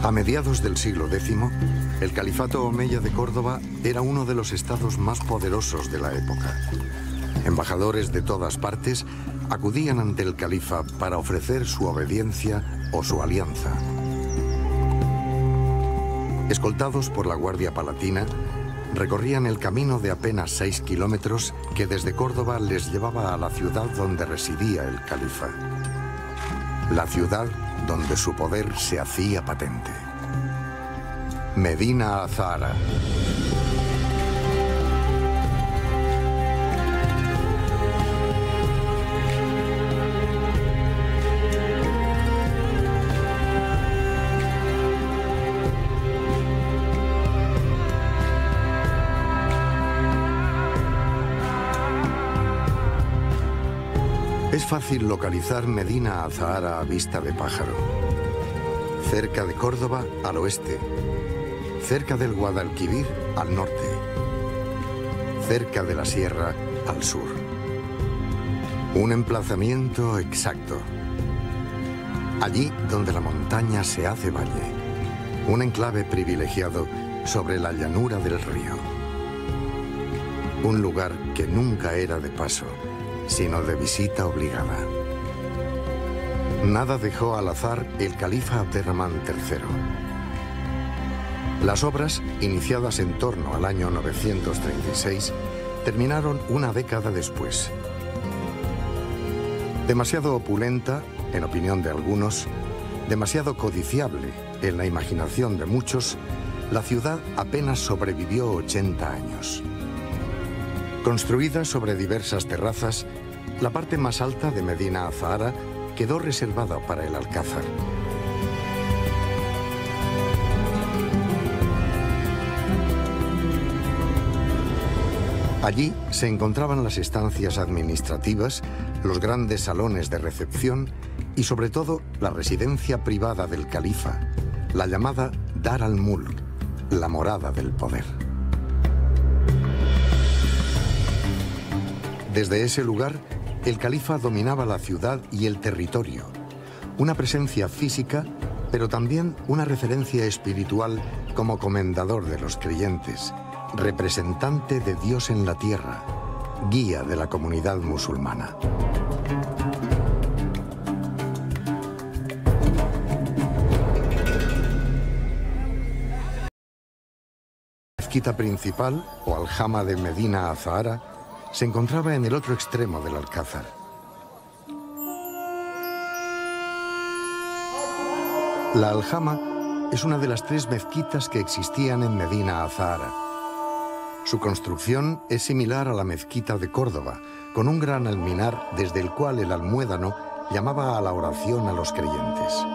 A mediados del siglo X, el califato omeya de Córdoba era uno de los estados más poderosos de la época. Embajadores de todas partes acudían ante el califa para ofrecer su obediencia o su alianza. Escoltados por la Guardia Palatina, recorrían el camino de apenas 6 kilómetros que desde Córdoba les llevaba a la ciudad donde residía el califa. La ciudad donde su poder se hacía patente. Medina Azahara. Es fácil localizar Medina Azahara a vista de pájaro. Cerca de Córdoba, al oeste. Cerca del Guadalquivir, al norte. Cerca de la sierra, al sur. Un emplazamiento exacto. Allí donde la montaña se hace valle. Un enclave privilegiado sobre la llanura del río. Un lugar que nunca era de paso, sino de visita obligada. Nada dejó al azar el califa Abderramán III. Las obras, iniciadas en torno al año 936, terminaron una década después. Demasiado opulenta, en opinión de algunos, demasiado codiciable en la imaginación de muchos, la ciudad apenas sobrevivió 80 años. Construida sobre diversas terrazas, la parte más alta de Medina Azahara quedó reservada para el alcázar. Allí se encontraban las estancias administrativas, los grandes salones de recepción y sobre todo la residencia privada del califa, la llamada Dar al-Mulk, la morada del poder. Desde ese lugar, el califa dominaba la ciudad y el territorio, una presencia física, pero también una referencia espiritual como comendador de los creyentes, representante de Dios en la tierra, guía de la comunidad musulmana. La mezquita principal, o aljama de Medina Azahara, se encontraba en el otro extremo del alcázar. La aljama es una de las 3 mezquitas que existían en Medina Azahara. Su construcción es similar a la mezquita de Córdoba, con un gran alminar desde el cual el almuédano llamaba a la oración a los creyentes.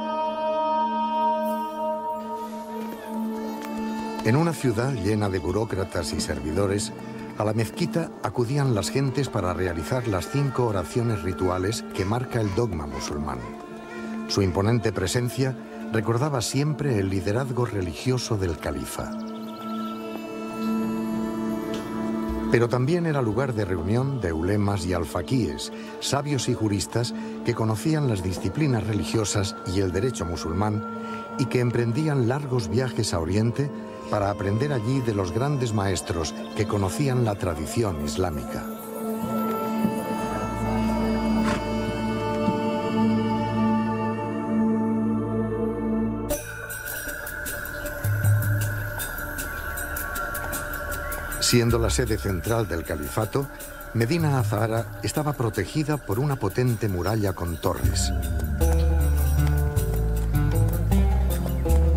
En una ciudad llena de burócratas y servidores, a la mezquita acudían las gentes para realizar las 5 oraciones rituales que marca el dogma musulmán. Su imponente presencia recordaba siempre el liderazgo religioso del califa. Pero también era lugar de reunión de ulemas y alfaquíes, sabios y juristas que conocían las disciplinas religiosas y el derecho musulmán y que emprendían largos viajes a Oriente para aprender allí de los grandes maestros que conocían la tradición islámica. Siendo la sede central del califato, Medina Azahara estaba protegida por una potente muralla con torres.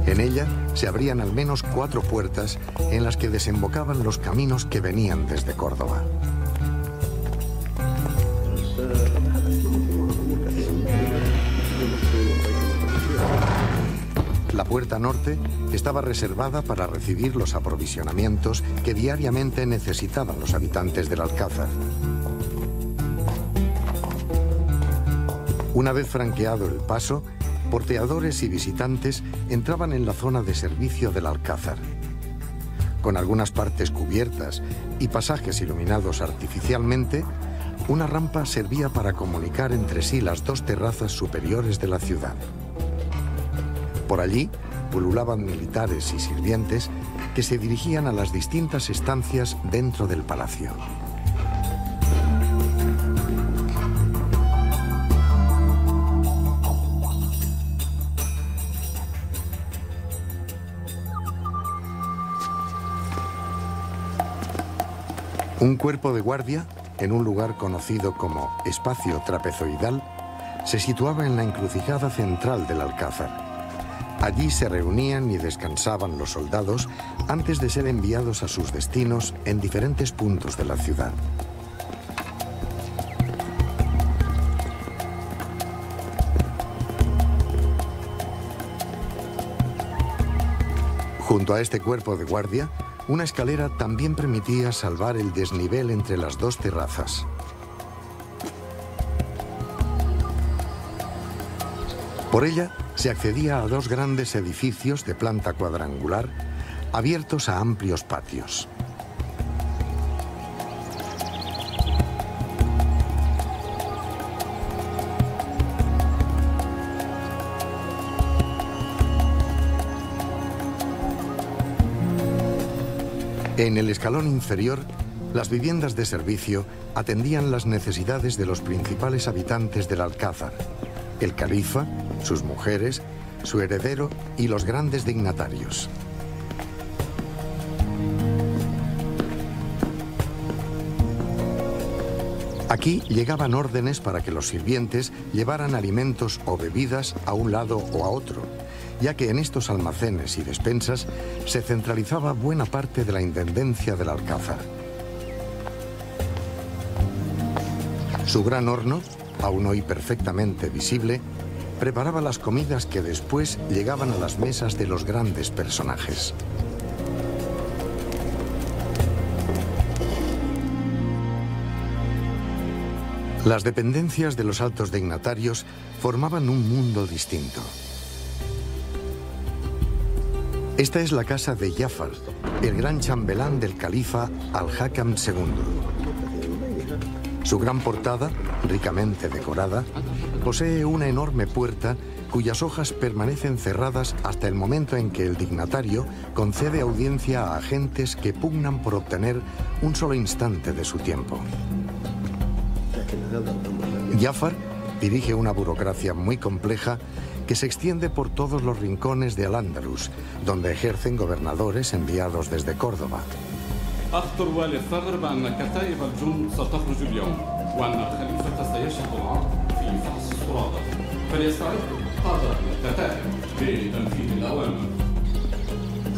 En ella se abrían al menos 4 puertas en las que desembocaban los caminos que venían desde Córdoba. La puerta norte estaba reservada para recibir los aprovisionamientos que diariamente necesitaban los habitantes del alcázar. Una vez franqueado el paso, porteadores y visitantes entraban en la zona de servicio del alcázar. Con algunas partes cubiertas y pasajes iluminados artificialmente, una rampa servía para comunicar entre sí las 2 terrazas superiores de la ciudad. Por allí pululaban militares y sirvientes que se dirigían a las distintas estancias dentro del palacio. Un cuerpo de guardia, en un lugar conocido como espacio trapezoidal, se situaba en la encrucijada central del Alcázar. Allí se reunían y descansaban los soldados antes de ser enviados a sus destinos en diferentes puntos de la ciudad. Junto a este cuerpo de guardia, una escalera también permitía salvar el desnivel entre las dos terrazas. Por ella se accedía a dos grandes edificios de planta cuadrangular, abiertos a amplios patios. En el escalón inferior, las viviendas de servicio atendían las necesidades de los principales habitantes del Alcázar: el califa, sus mujeres, su heredero y los grandes dignatarios. Aquí llegaban órdenes para que los sirvientes llevaran alimentos o bebidas a un lado o a otro, ya que en estos almacenes y despensas se centralizaba buena parte de la intendencia del Alcázar. Su gran horno, aún hoy perfectamente visible, preparaba las comidas que después llegaban a las mesas de los grandes personajes. Las dependencias de los altos dignatarios formaban un mundo distinto. Esta es la casa de Jafar, el gran chambelán del califa Al-Hakam II. Su gran portada, ricamente decorada, posee una enorme puerta cuyas hojas permanecen cerradas hasta el momento en que el dignatario concede audiencia a agentes que pugnan por obtener un solo instante de su tiempo. Jafar dirige una burocracia muy compleja que se extiende por todos los rincones de Al-Ándalus, donde ejercen gobernadores enviados desde Córdoba.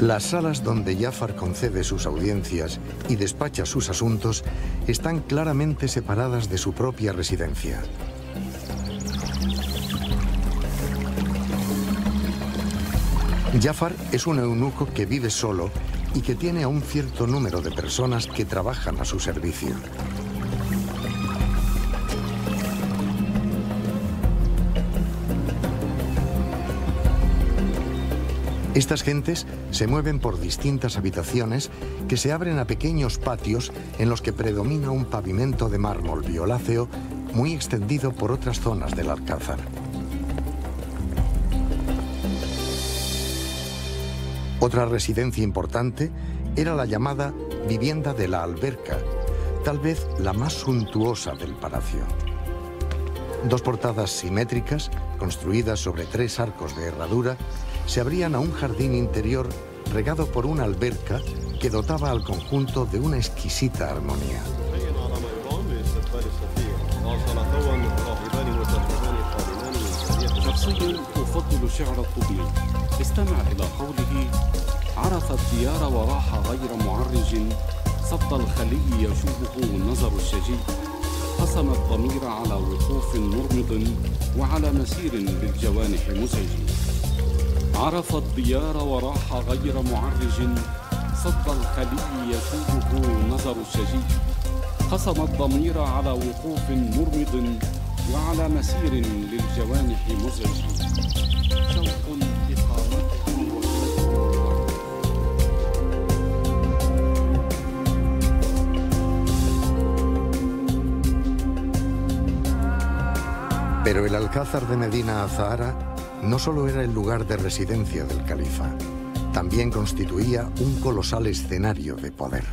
Las salas donde Jafar concede sus audiencias y despacha sus asuntos están claramente separadas de su propia residencia. Jafar es un eunuco que vive solo y que tiene a un cierto número de personas que trabajan a su servicio. Estas gentes se mueven por distintas habitaciones que se abren a pequeños patios en los que predomina un pavimento de mármol violáceo muy extendido por otras zonas del Alcázar. Otra residencia importante era la llamada vivienda de la alberca, tal vez la más suntuosa del palacio. Dos portadas simétricas, construidas sobre tres arcos de herradura, se abrían a un jardín interior regado por una alberca que dotaba al conjunto de una exquisita armonía. استمع إلى قوله: عرف الديار وراح غير معرج، صد الخلي يشوبه نظر الشجي، قسم الضمير على وقوف مرمض وعلى مسير بالجوانح مزعج. عرف الديار وراح غير معرج، صد الخلي يشوبه نظر الشجي، قسم الضمير على وقوف مرمض وعلى مسير للجوانح مزعج. شوق Pero el Alcázar de Medina Azahara no solo era el lugar de residencia del califa, también constituía un colosal escenario de poder.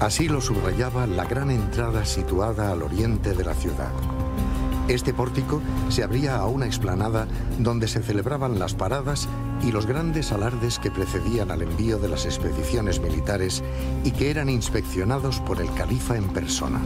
Así lo subrayaba la gran entrada situada al oriente de la ciudad. Este pórtico se abría a una explanada donde se celebraban las paradas y los grandes alardes que precedían al envío de las expediciones militares y que eran inspeccionados por el califa en persona.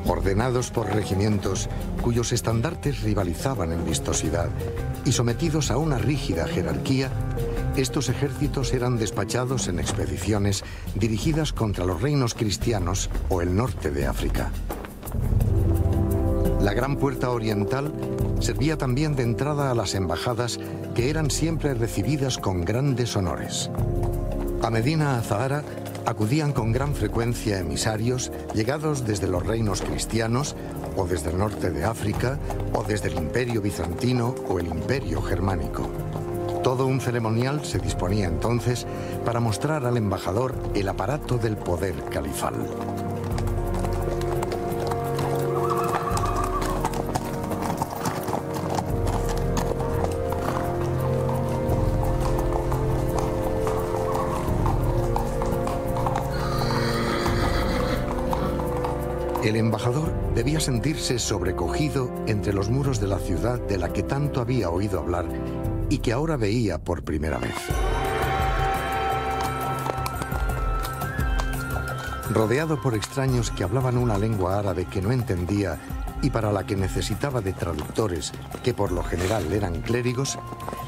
Ordenados por regimientos cuyos estandartes rivalizaban en vistosidad y sometidos a una rígida jerarquía, estos ejércitos eran despachados en expediciones dirigidas contra los reinos cristianos o el norte de África. La gran puerta oriental servía también de entrada a las embajadas, que eran siempre recibidas con grandes honores. A Medina Azahara acudían con gran frecuencia emisarios llegados desde los reinos cristianos, o desde el norte de África, o desde el Imperio Bizantino o el Imperio Germánico. Todo un ceremonial se disponía entonces para mostrar al embajador el aparato del poder califal. El embajador debía sentirse sobrecogido entre los muros de la ciudad de la que tanto había oído hablar y que ahora veía por primera vez. Rodeado por extraños que hablaban una lengua árabe que no entendía y para la que necesitaba de traductores, que por lo general eran clérigos,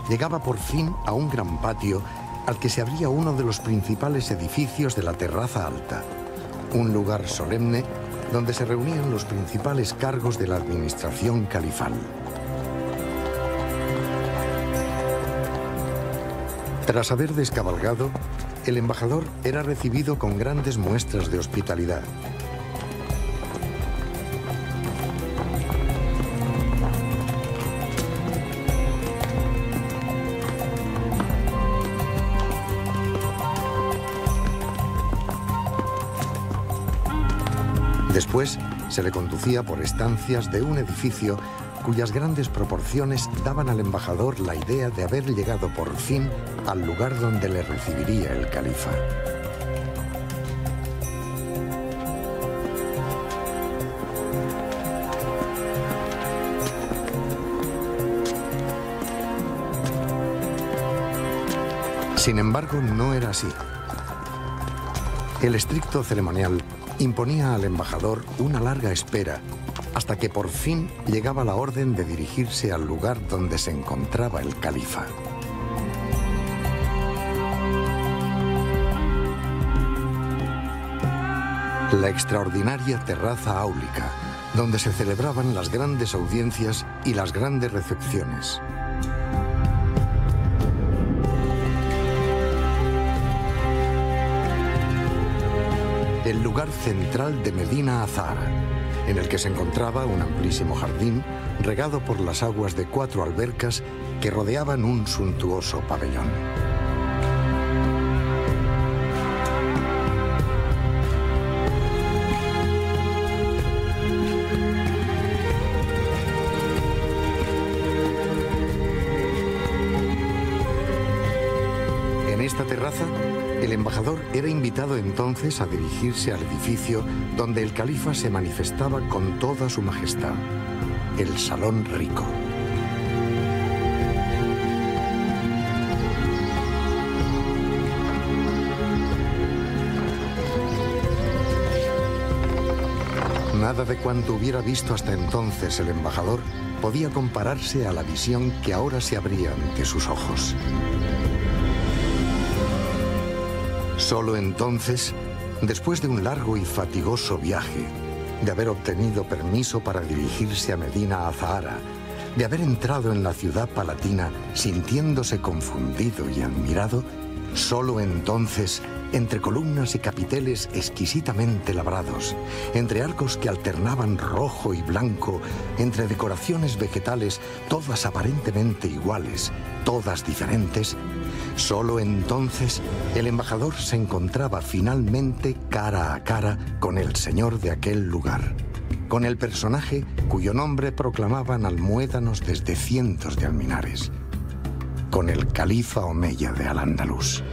llegaba por fin a un gran patio al que se abría uno de los principales edificios de la terraza alta, un lugar solemne donde se reunían los principales cargos de la administración califal. Tras haber descabalgado, el embajador era recibido con grandes muestras de hospitalidad. Después se le conducía por estancias de un edificio cuyas grandes proporciones daban al embajador la idea de haber llegado por fin al lugar donde le recibiría el califa. Sin embargo, no era así. El estricto ceremonial imponía al embajador una larga espera hasta que por fin llegaba la orden de dirigirse al lugar donde se encontraba el califa. La extraordinaria terraza áulica, donde se celebraban las grandes audiencias y las grandes recepciones. El lugar central de Medina Azahara, en el que se encontraba un amplísimo jardín regado por las aguas de 4 albercas que rodeaban un suntuoso pabellón. En esta terraza, el embajador era invitado entonces a dirigirse al edificio donde el califa se manifestaba con toda su majestad, el Salón Rico. Nada de cuanto hubiera visto hasta entonces el embajador podía compararse a la visión que ahora se abría ante sus ojos. Solo entonces, después de un largo y fatigoso viaje, de haber obtenido permiso para dirigirse a Medina Azahara, de haber entrado en la ciudad palatina sintiéndose confundido y admirado, solo entonces, entre columnas y capiteles exquisitamente labrados, entre arcos que alternaban rojo y blanco, entre decoraciones vegetales todas aparentemente iguales, todas diferentes, solo entonces el embajador se encontraba finalmente cara a cara con el señor de aquel lugar, con el personaje cuyo nombre proclamaban almuédanos desde cientos de alminares, con el califa omeya de Al-Ándalus.